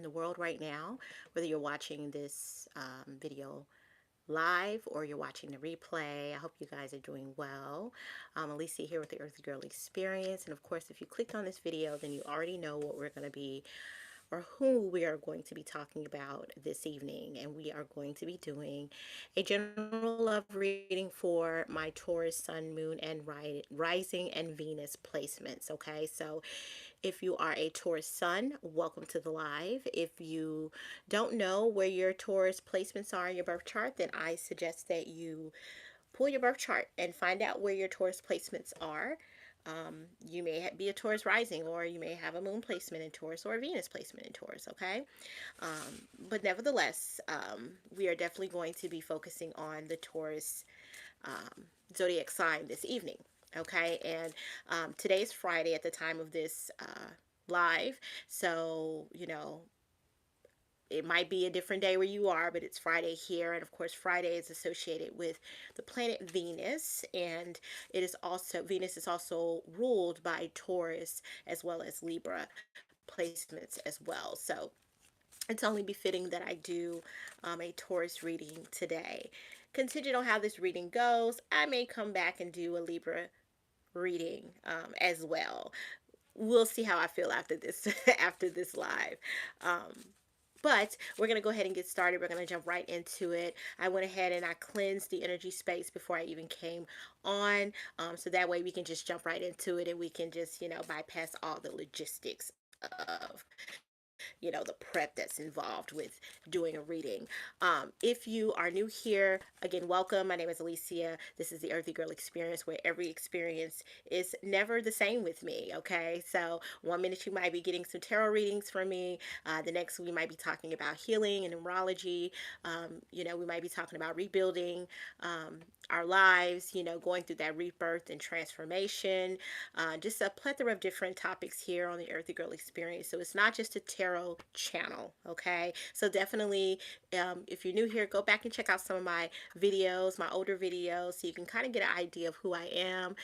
the world right now, whether you're watching this video live or you're watching the replay. I hope you guys are doing well. Alicia here with the Earthy Girl Experience. And of course, if you clicked on this video, then you already know what we're going to be, or who we are going to be talking about this evening. And we are going to be doing a general love reading for my Taurus, Sun, Moon, and Rising and Venus placements. Okay, so if you are a Taurus Sun, welcome to the live. If you don't know where your Taurus placements are in your birth chart, then I suggest that you pull your birth chart and find out where your Taurus placements are. You may be a Taurus rising, or you may have a moon placement in Taurus or a Venus placement in Taurus, okay? But nevertheless, we are definitely going to be focusing on the Taurus zodiac sign this evening, okay? And today's Friday at the time of this live, so, you know, it might be a different day where you are, but it's Friday here. And of course, Friday is associated with the planet Venus. And it is also, Venus is also ruled by Taurus as well as Libra placements as well. So it's only befitting that I do a Taurus reading today. Contingent on how this reading goes, I may come back and do a Libra reading as well. We'll see how I feel after this after this live. But we're going to go ahead and get started. We're going to jump right into it. I went ahead and I cleansed the energy space before I even came on. So that way we can just jump right into it and we can just, you know, bypass all the logistics of, you know, the prep that's involved with doing a reading. If you are new here, again, welcome. My name is Alicia. This is the Earthy Girl Experience, where every experience is never the same with me, okay? So one minute you might be getting some tarot readings from me. The next we might be talking about healing and numerology. You know, we might be talking about rebuilding our lives, you know, going through that rebirth and transformation. Just a plethora of different topics here on the Earthy Girl Experience. So it's not just a tarot channel, okay? So definitely, if you're new here, go back and check out some of my videos, my older videos, so you can kind of get an idea of who I am.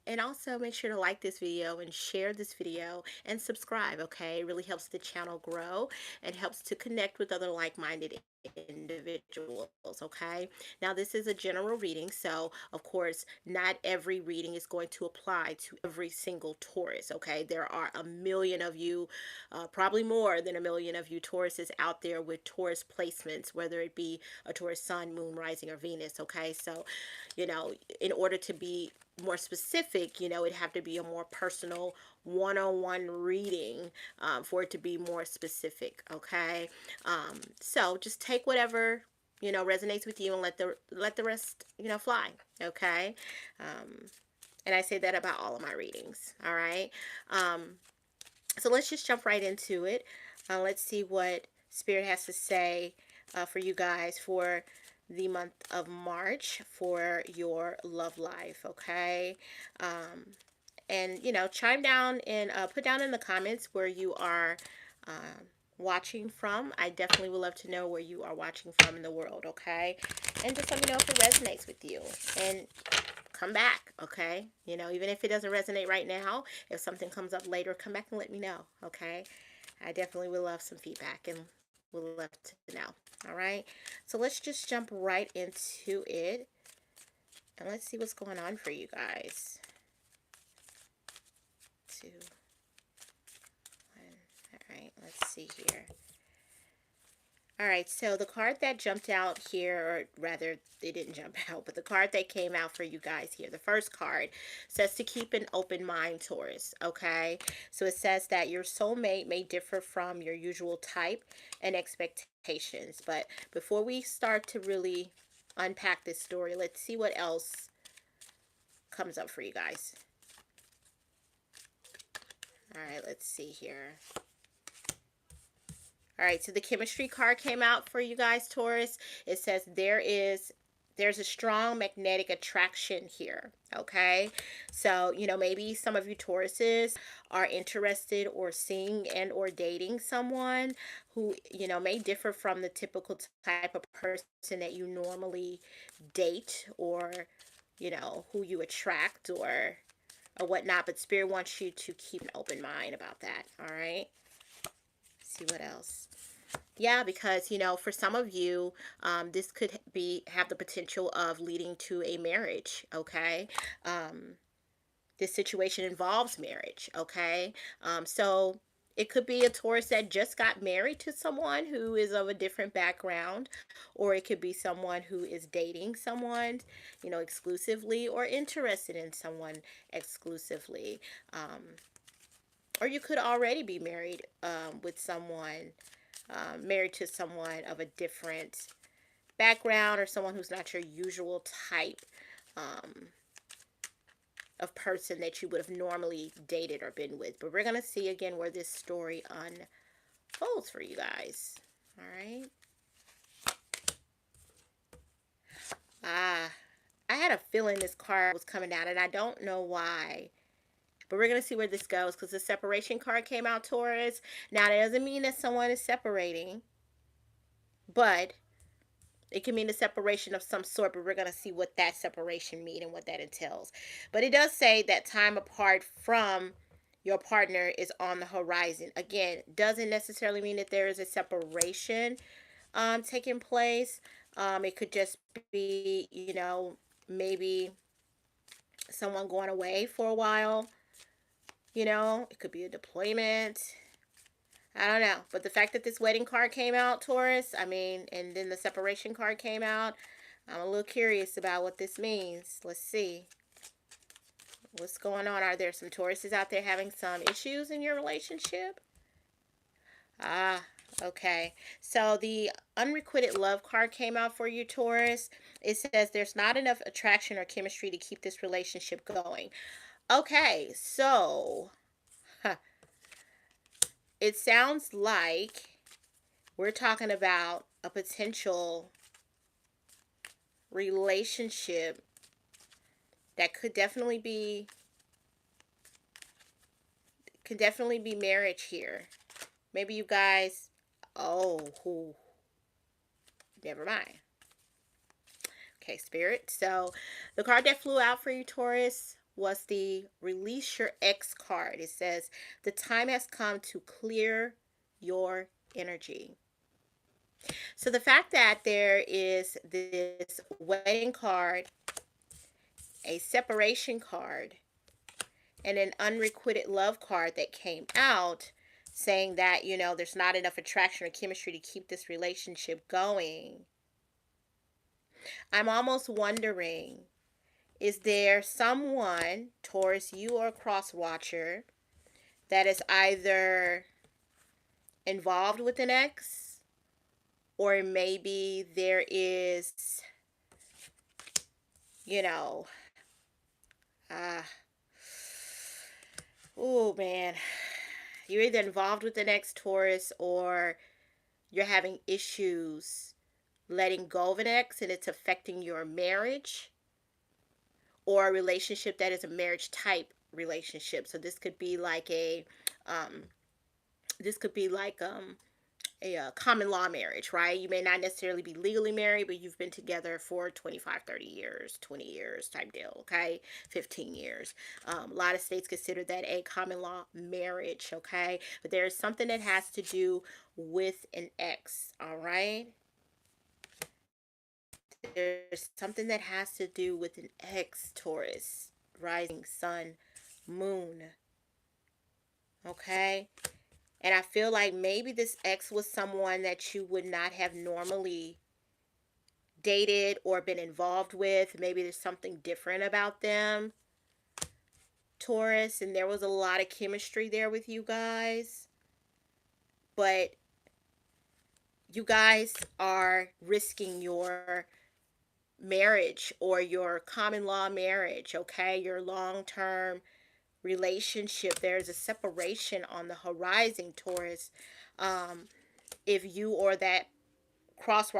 And also make sure to like this video and share this video and subscribe, okay? It really helps the channel grow and helps to connect with other like-minded individuals, okay? Now this is a general reading, so of course not every reading is going to apply to every single Taurus, okay? There are a million of you, probably more than a million of you Tauruses out there with Taurus placements, whether it be a Taurus Sun, Moon, Rising, or Venus, okay? So, you know, in order to be more specific, you know, it'd have to be a more personal one-on-one reading for it to be more specific, okay? So just take whatever, you know, resonates with you and let the rest, you know, fly, okay? And I say that about all of my readings, all right? So let's just jump right into it. Let's see what Spirit has to say for you guys for the month of March for your love life, okay? And, you know, chime down and put down in the comments where you are watching from. I definitely would love to know where you are watching from in the world, okay? And just let me know if it resonates with you. And come back, okay? You know, even if it doesn't resonate right now, if something comes up later, come back and let me know, okay? I definitely would love some feedback and would love to know, all right? So let's just jump right into it. And let's see what's going on for you guys. 2, 1. All right, let's see here. All right, so the card that jumped out here, or rather, they didn't jump out, but the card that came out for you guys here, the first card, says to keep an open mind, Taurus, okay? So it says that your soulmate may differ from your usual type and expectations. But before we start to really unpack this story, let's see what else comes up for you guys. All right, let's see here. All right, so the chemistry card came out for you guys, Taurus. It says there's a strong magnetic attraction here, okay? So, you know, maybe some of you Tauruses are interested or seeing and or dating someone who, you know, may differ from the typical type of person that you normally date, or, you know, who you attract or whatnot. But Spirit wants you to keep an open mind about that, all right? see what else. Yeah, because for some of you, this could have the potential of leading to a marriage. Okay, this situation involves marriage. Okay, so it could be a Taurus that just got married to someone who is of a different background, or it could be someone who is dating someone, exclusively, or interested in someone exclusively. Or you could already be married with someone, married to someone of a different background, or someone who's not your usual type um, of person that you would have normally dated or been with. But we're going to see again where this story unfolds for you guys. All right. I had a feeling this card was coming down, and I don't know why. But we're going to see where this goes, because the separation card came out, Taurus. Now, that doesn't mean that someone is separating, but it can mean a separation of some sort, but we're going to see what that separation means and what that entails. But it does say that time apart from your partner is on the horizon. Again, doesn't necessarily mean that there is a separation taking place. It could just be, maybe someone going away for a while. It could be a deployment. I don't know. But the fact that this wedding card came out, Taurus, and then the separation card came out, I'm a little curious about what this means. Let's see. What's going on? Are there some Tauruses out there having some issues in your relationship? Okay. So the unrequited love card came out for you, Taurus. It says there's not enough attraction or chemistry to keep this relationship going. Okay, so it sounds like we're talking about a potential relationship that could definitely be marriage here. Maybe you guys, never mind. Okay, Spirit. So the card that flew out for you, Taurus, was the Release Your Ex card. It says the time has come to clear your energy. So the fact that there is this wedding card, a separation card, and an unrequited love card that came out saying that, there's not enough attraction or chemistry to keep this relationship going. I'm almost wondering, is there someone, Taurus, you or a cross watcher, that is either involved with an ex, or maybe there is, oh man, you're either involved with an ex, Taurus, or you're having issues letting go of an ex and it's affecting your marriage, or a relationship that is a marriage type relationship. So this could be like a common law marriage, right? You may not necessarily be legally married, but you've been together for 25, 30 years, 20 years type deal, okay? 15 years. A lot of states consider that a common law marriage, okay? But there is something that has to do with an ex, all right? There's something that has to do with an ex, Taurus, rising sun, moon, okay? And I feel like maybe this ex was someone that you would not have normally dated or been involved with. Maybe there's something different about them, Taurus, and there was a lot of chemistry there with you guys. But you guys are risking your marriage or your common law marriage, okay? Your long-term relationship. There's a separation on the horizon, Taurus. If you or that cross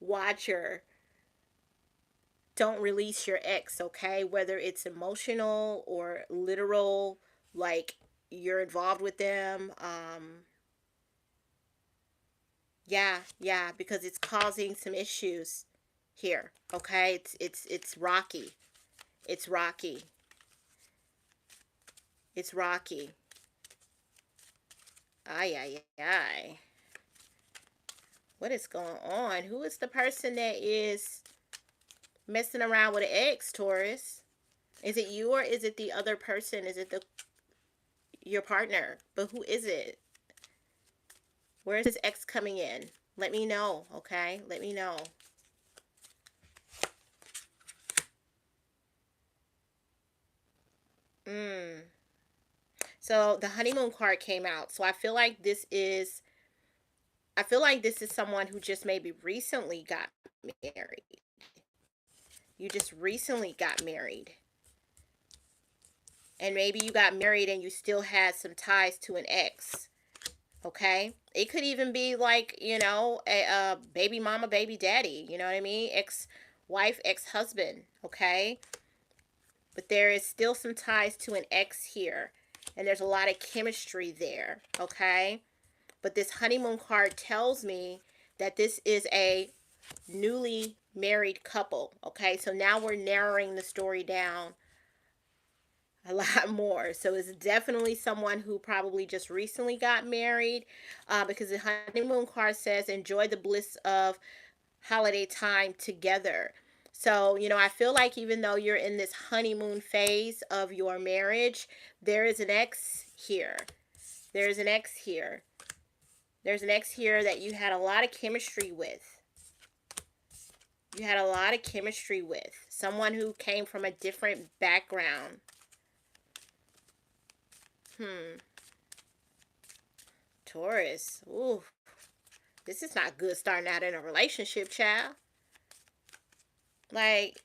watcher don't release your ex, okay? Whether it's emotional or literal, like you're involved with them. Yeah, because it's causing some issues here, okay? It's rocky. It's rocky. It's rocky. Ay, ay, ay. What is going on? Who is the person that is messing around with an ex, Taurus? Is it you or is it the other person? Is it your partner? But who is it? Where is this ex coming in? Let me know, okay? Let me know. So the honeymoon card came out. So I feel like this is someone who just maybe recently got married. You just recently got married. And maybe you got married and you still had some ties to an ex. Okay? It could even be like, a baby mama, baby daddy. You know what I mean? Ex-wife, ex-husband. Okay? But there is still some ties to an ex here. And there's a lot of chemistry there. Okay? But this honeymoon card tells me that this is a newly married couple. Okay? So now we're narrowing the story down a lot more. So it's definitely someone who probably just recently got married, because the honeymoon card says enjoy the bliss of holiday time together. So, I feel like even though you're in this honeymoon phase of your marriage, there is an ex here. There's an ex here. There's an ex here that you had a lot of chemistry with. You had a lot of chemistry with. Someone who came from a different background. Taurus. Ooh. This is not good starting out in a relationship, child. Like,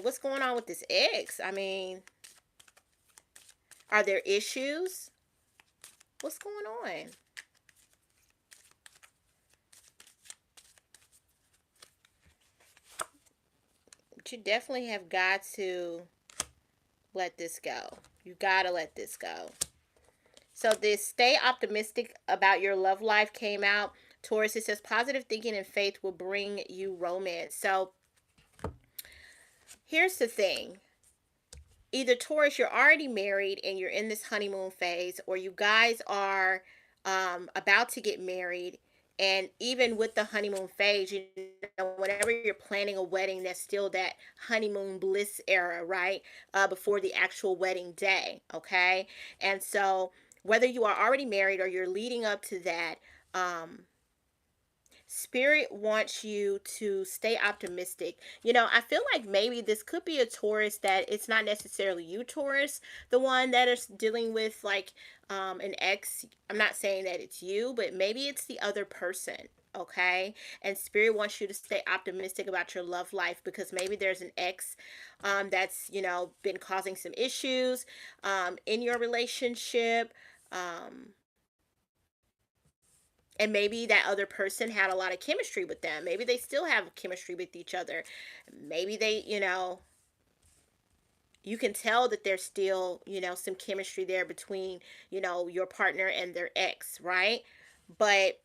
what's going on with this ex? Are there issues? What's going on? But you definitely have got to let this go. You gotta let this go. So this stay optimistic about your love life came out. Taurus, it says positive thinking and faith will bring you romance. So here's the thing. Either Taurus, you're already married and you're in this honeymoon phase, or you guys are about to get married. And even with the honeymoon phase, whenever you're planning a wedding, that's still that honeymoon bliss era, right? Before the actual wedding day, okay? And so whether you are already married or you're leading up to that, Spirit wants you to stay optimistic. I feel like maybe this could be a Taurus that it's not necessarily you, Taurus, the one that is dealing with like an ex. I'm not saying that it's you, but maybe it's the other person. Okay. And Spirit wants you to stay optimistic about your love life because maybe there's an ex that's, been causing some issues in your relationship. And maybe that other person had a lot of chemistry with them. Maybe they still have chemistry with each other. Maybe they, you can tell that there's still, some chemistry there between, your partner and their ex, right? But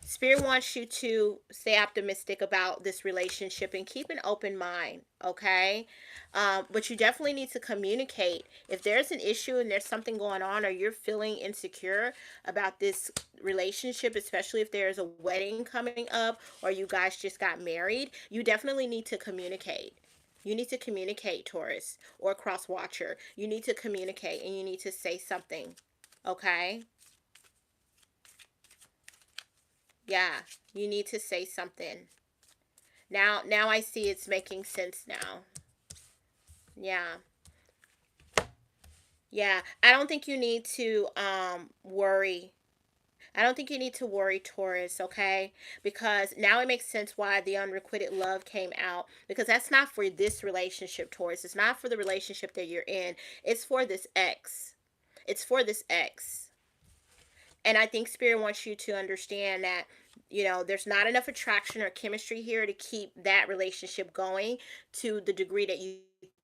Spirit wants you to stay optimistic about this relationship and keep an open mind, okay? But you definitely need to communicate. If there's an issue and there's something going on or you're feeling insecure about this relationship, especially if there's a wedding coming up or you guys just got married, you definitely need to communicate. You need to communicate, Taurus or Cross Watcher. You need to communicate and you need to say something, okay? Yeah, you need to say something. Now I see it's making sense now. Yeah. Yeah, I don't think you need to worry. I don't think you need to worry, Taurus, okay? Because now it makes sense why the unrequited love came out. Because that's not for this relationship, Taurus. It's not for the relationship that you're in. It's for this ex. It's for this ex. And I think Spirit wants you to understand that, there's not enough attraction or chemistry here to keep that relationship going to the degree that you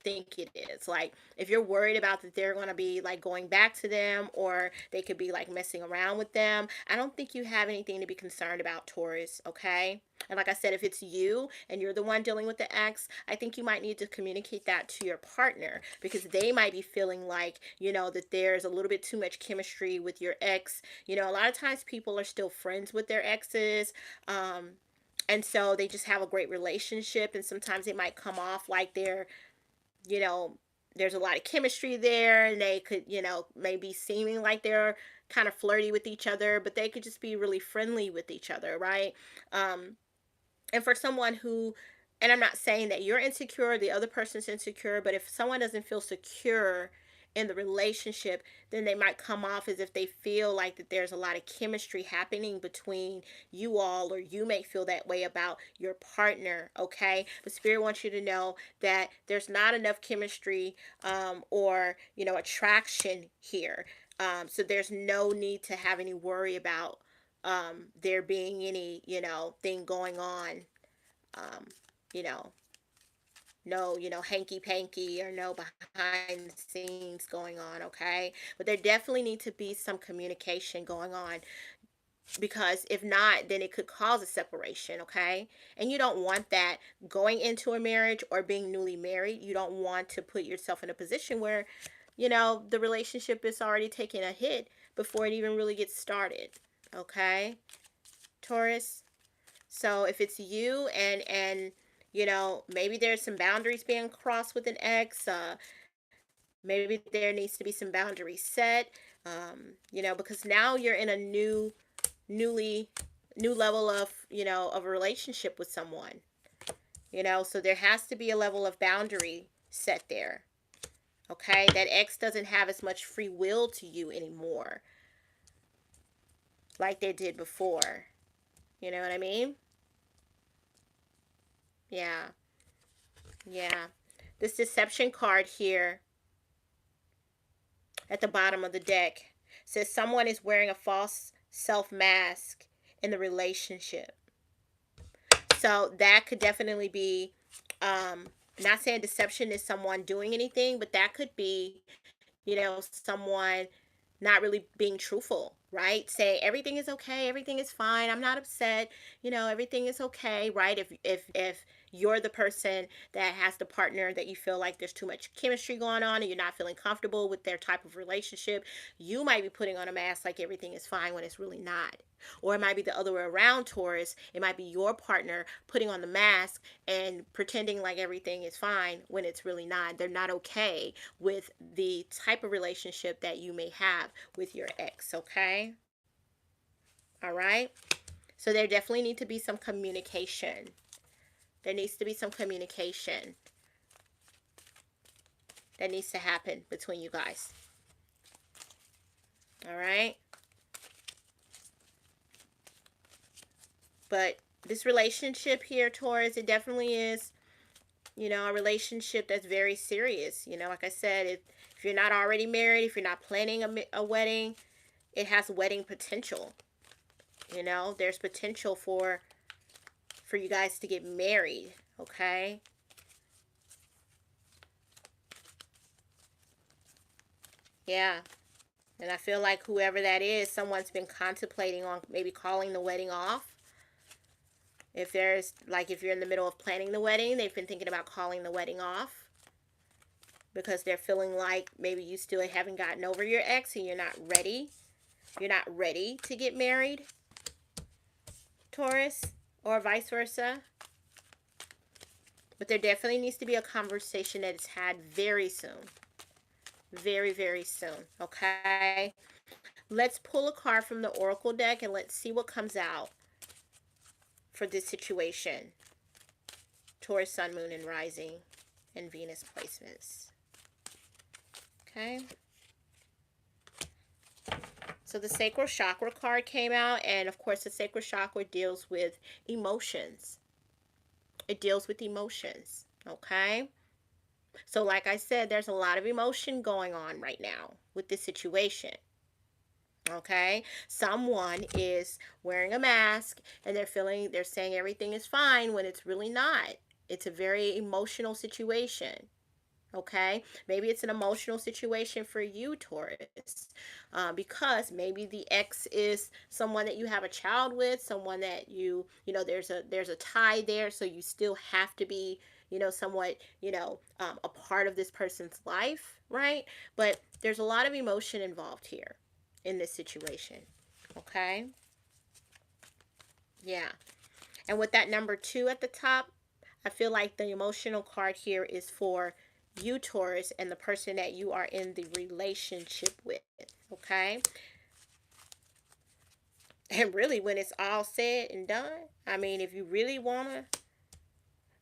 think it is. Like, if you're worried about that they're going to be like going back to them, or they could be like messing around with them, I don't think you have anything to be concerned about, Taurus, okay? And like I said, if it's you and you're the one dealing with the ex, I think you might need to communicate that to your partner, because they might be feeling like, that there's a little bit too much chemistry with your ex. A lot of times people are still friends with their exes. And so they just have a great relationship, and sometimes it might come off like you know, there's a lot of chemistry there, and they could, maybe seeming like they're kind of flirty with each other, but they could just be really friendly with each other, right? And for someone who, and I'm not saying that you're insecure, the other person's insecure, but if someone doesn't feel secure in the relationship, then they might come off as if they feel like that there's a lot of chemistry happening between you all, or you may feel that way about your partner, okay? But Spirit wants you to know that there's not enough chemistry, or, attraction here. So there's no need to have any worry about there being any, thing going on, um, you know, no, hanky panky, or no behind the scenes going on, okay? But there definitely need to be some communication going on, because if not, then it could cause a separation, okay? And you don't want that going into a marriage or being newly married. You don't want to put yourself in a position where, the relationship is already taking a hit before it even really gets started, okay? Taurus. So if it's you, and maybe there's some boundaries being crossed with an ex, maybe there needs to be some boundaries set, because now you're in a newly new level of, of a relationship with someone, so there has to be a level of boundary set there, okay? That ex doesn't have as much free will to you anymore like they did before. You know what I mean? Yeah. Yeah. This deception card here at the bottom of the deck says someone is wearing a false self mask in the relationship. So that could definitely be, not saying deception is someone doing anything, but that could be, someone not really being truthful, right? Say everything is okay, everything is fine, I'm not upset, everything is okay, right? If you're the person that has the partner that you feel like there's too much chemistry going on, and you're not feeling comfortable with their type of relationship, you might be putting on a mask like everything is fine when it's really not. Or it might be the other way around, Taurus. It might be your partner putting on the mask and pretending like everything is fine when it's really not. They're not okay with the type of relationship that you may have with your ex, okay? All right? So there definitely need to be some communication. There needs to be some communication that needs to happen between you guys. All right? But this relationship here, Taurus, it definitely is, a relationship that's very serious. Like I said, if you're not already married, if you're not planning a wedding, it has wedding potential. There's potential for you guys to get married, okay? Yeah. And I feel like whoever that is, someone's been contemplating on maybe calling the wedding off. If you're in the middle of planning the wedding, they've been thinking about calling the wedding off, because they're feeling like maybe you still haven't gotten over your ex and you're not ready. You're not ready to get married, Taurus, or vice versa. But there definitely needs to be a conversation that is had very soon. Very, very soon, okay? Let's pull a card from the Oracle deck and let's see what comes out for this situation. Taurus, Sun, Moon, and Rising, and Venus placements. Okay? So the Sacral Chakra card came out, and of course the Sacral Chakra deals with emotions. It deals with emotions, okay? So like I said, there's a lot of emotion going on right now with this situation. Okay, someone is wearing a mask and they're saying everything is fine when it's really not. It's a very emotional situation. Okay, maybe it's an emotional situation for you, Taurus, because maybe the ex is someone that you have a child with, someone that there's a tie there, so you still have to be, somewhat, a part of this person's life, right? But there's a lot of emotion involved here in this situation. Okay, yeah, and with that number 2 at the top, I feel like the emotional card here is for you, Taurus, and the person that you are in the relationship with. Okay? And really, when it's all said and done, I mean, if you really want to,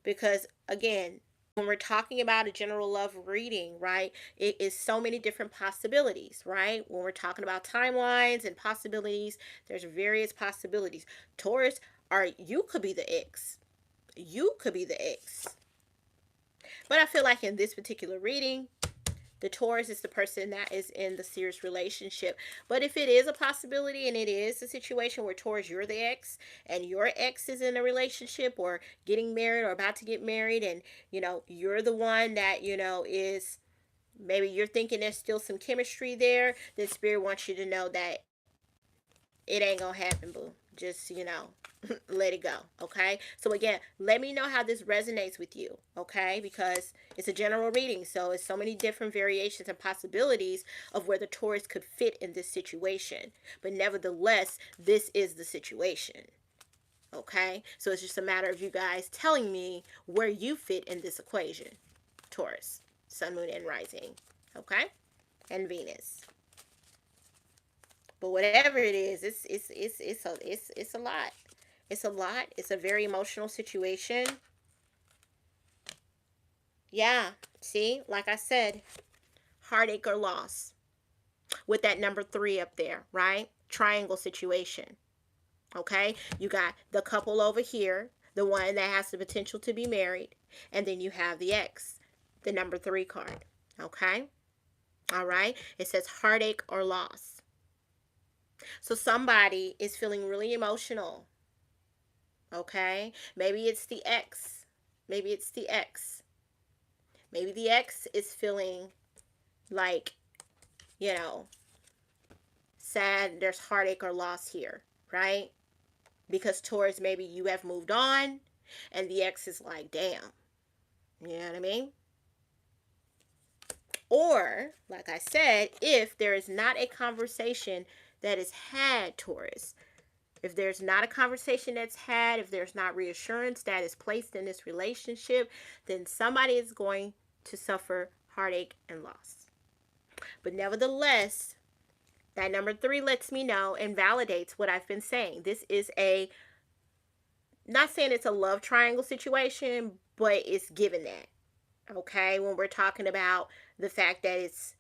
because again, when we're talking about a general love reading, right, it is so many different possibilities, right? When we're talking about timelines and possibilities, there's various possibilities. Taurus, you could be the ex. You could be the ex. But I feel like in this particular reading, the Taurus is the person that is in the serious relationship. But if it is a possibility and it is a situation where Taurus, you're the ex and your ex is in a relationship or getting married or about to get married, and you're the one that is, maybe you're thinking there's still some chemistry there, then Spirit wants you to know that it ain't gonna happen, boo. Just, let it go. Okay. So again, let me know how this resonates with you. Okay. Because it's a general reading. So it's so many different variations and possibilities of where the Taurus could fit in this situation. But nevertheless, this is the situation. Okay. So it's just a matter of you guys telling me where you fit in this equation. Taurus, Sun, Moon, and Rising. Okay. And Venus. But whatever it is, it's a lot. It's a lot. It's a very emotional situation. Yeah. See, like I said, heartache or loss with that number 3 up there, right? Triangle situation. Okay? You got the couple over here, the one that has the potential to be married, and then you have the ex, the number 3 card. Okay? All right? It says heartache or loss. So somebody is feeling really emotional. Okay? Maybe it's the ex. Maybe it's the ex. Maybe the ex is feeling like, you know, sad. There's heartache or loss here, right? Because towards maybe you have moved on and the ex is like, damn. You know what I mean? Or, like I said, if there is not a conversation that is had, Taurus, if there's not a conversation that's had, if there's not reassurance that is placed in this relationship, then somebody is going to suffer heartache and loss. But nevertheless, that number 3 lets me know and validates what I've been saying. This is not saying it's a love triangle situation, but it's given that. Okay, when we're talking about the fact that it's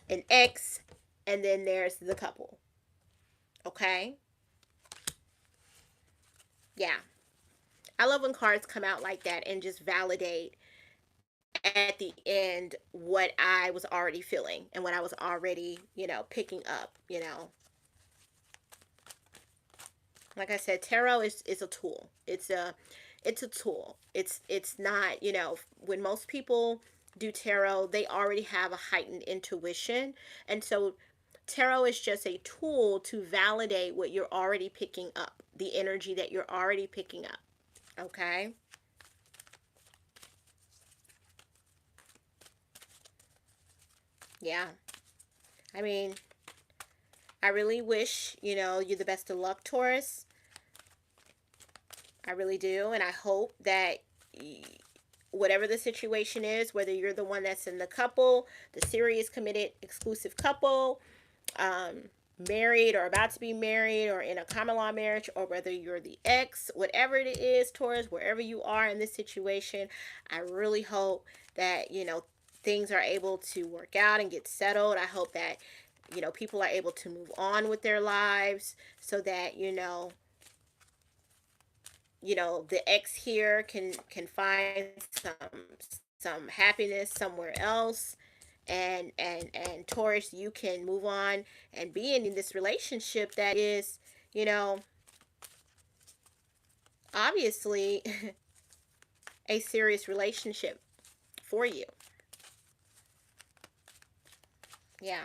an ex and then there's the couple. Okay? Yeah. I love when cards come out like that and just validate at the end what I was already feeling and what I was already, picking up. Like I said, tarot is a tool. It's a tool. It's not, when most people do tarot, they already have a heightened intuition. And so tarot is just a tool to validate what you're already picking up, the energy that you're already picking up. Okay? Yeah. I mean, I really wish, you the best of luck, Taurus. I really do. And I hope that whatever the situation is, whether you're the one that's in the couple, the serious, committed, exclusive couple, married or about to be married or in a common law marriage, or whether you're the ex, whatever it is, Taurus, wherever you are in this situation, I really hope that, things are able to work out and get settled. I hope that, people are able to move on with their lives so that, the ex here can find some happiness somewhere else, and Taurus, you can move on and be in this relationship that is, obviously a serious relationship for you. Yeah.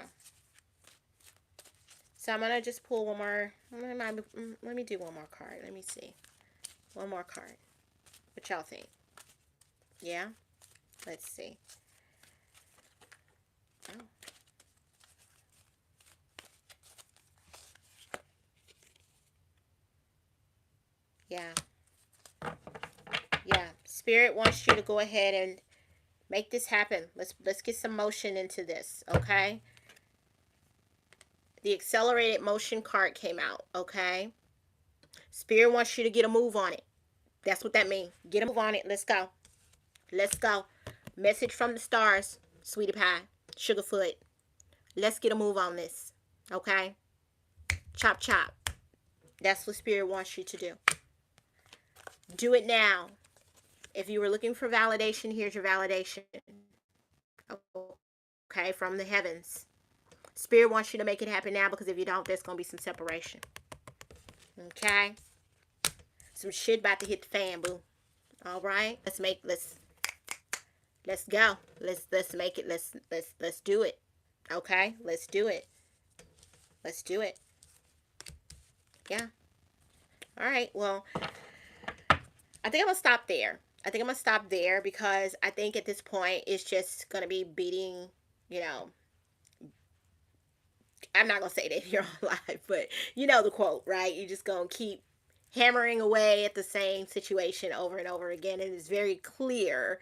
So I'm going to just pull one more. Let me do one more card. Let me see. One more card. What y'all think? Yeah? Let's see. Oh. Yeah. Yeah. Spirit wants you to go ahead and make this happen. Let's get some motion into this, okay? The accelerated motion card came out, okay? Spirit wants you to get a move on it. That's what that means. Get a move on it. Let's go. Let's go. Message from the stars, sweetie pie, sugarfoot. Let's get a move on this, okay? Chop, chop. That's what Spirit wants you to do. Do it now. If you were looking for validation, here's your validation. Okay, from the heavens. Spirit wants you to make it happen now, because if you don't, there's going to be some separation. Okay? Some shit about to hit the fan, boo. All right? Let's go. Let's make it. Let's do it. Okay? Let's do it. Let's do it. Yeah. All right. Well, I think I'm going to stop there. Because I think at this point it's just going to be beating, you know, I'm not going to say that here on live, but you know the quote, right? You're just going to keep hammering away at the same situation over and over again. And it's very clear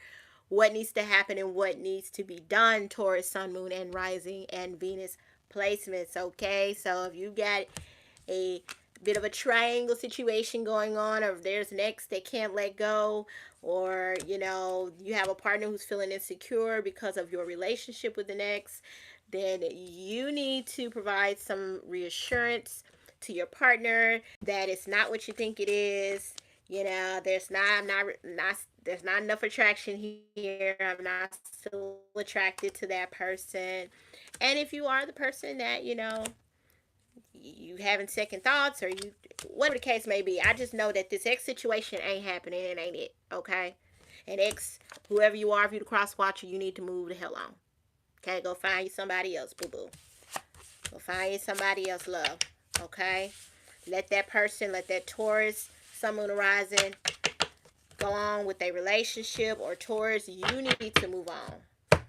what needs to happen and what needs to be done. Taurus, Sun, Moon, and Rising, and Venus placements. Okay, so if you got a bit of a triangle situation going on, or if there's an ex that can't let go, or you know you have a partner who's feeling insecure because of your relationship with an ex, then you need to provide some reassurance to your partner that it's not what you think it is. You know, there's not enough attraction here. I'm not still attracted to that person. And if you are the person that, you know, you having second thoughts, or you, whatever the case may be, I just know that this ex situation ain't happening, and ain't it, okay? And ex, whoever you are, if you're the cross watcher, you need to move the hell on. Okay, go find you somebody else, boo-boo. Go find you somebody else, love. Okay? Let that person, let that Taurus, Sun, Moon, Horizon, go on with a relationship, or Taurus, you need to move on.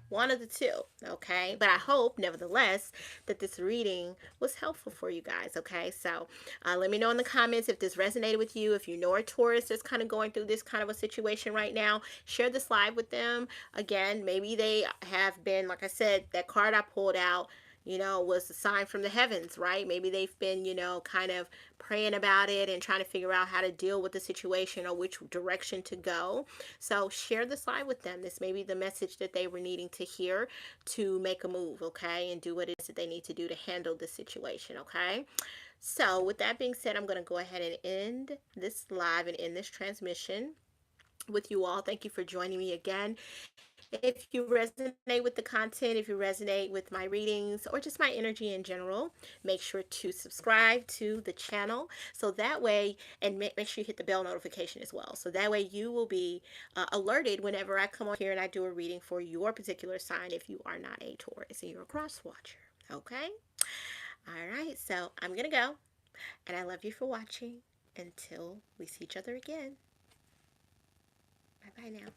One of the two, okay? But I hope, nevertheless, that this reading was helpful for you guys, okay? So let me know in the comments if this resonated with you. If you know a Taurus that's kind of going through this kind of a situation right now, share this live with them. Again, maybe they have been, like I said, that card I pulled out, you know, was a sign from the heavens, right? Maybe they've been, you know, kind of praying about it and trying to figure out how to deal with the situation or which direction to go. So share this live with them. This may be the message that they were needing to hear to make a move, okay? And do what it is that they need to do to handle the situation, okay? So with that being said, I'm going to go ahead and end this live and end this transmission with you all. Thank you for joining me again. If you resonate with the content, if you resonate with my readings, or just my energy in general, make sure to subscribe to the channel, so that way, and make sure you hit the bell notification as well, so that way you will be alerted whenever I come on here and I do a reading for your particular sign, if you are not a Taurus and you're a cross watcher. Okay? All right, so I'm gonna go, and I love you for watching. Until we see each other again. Bye bye now.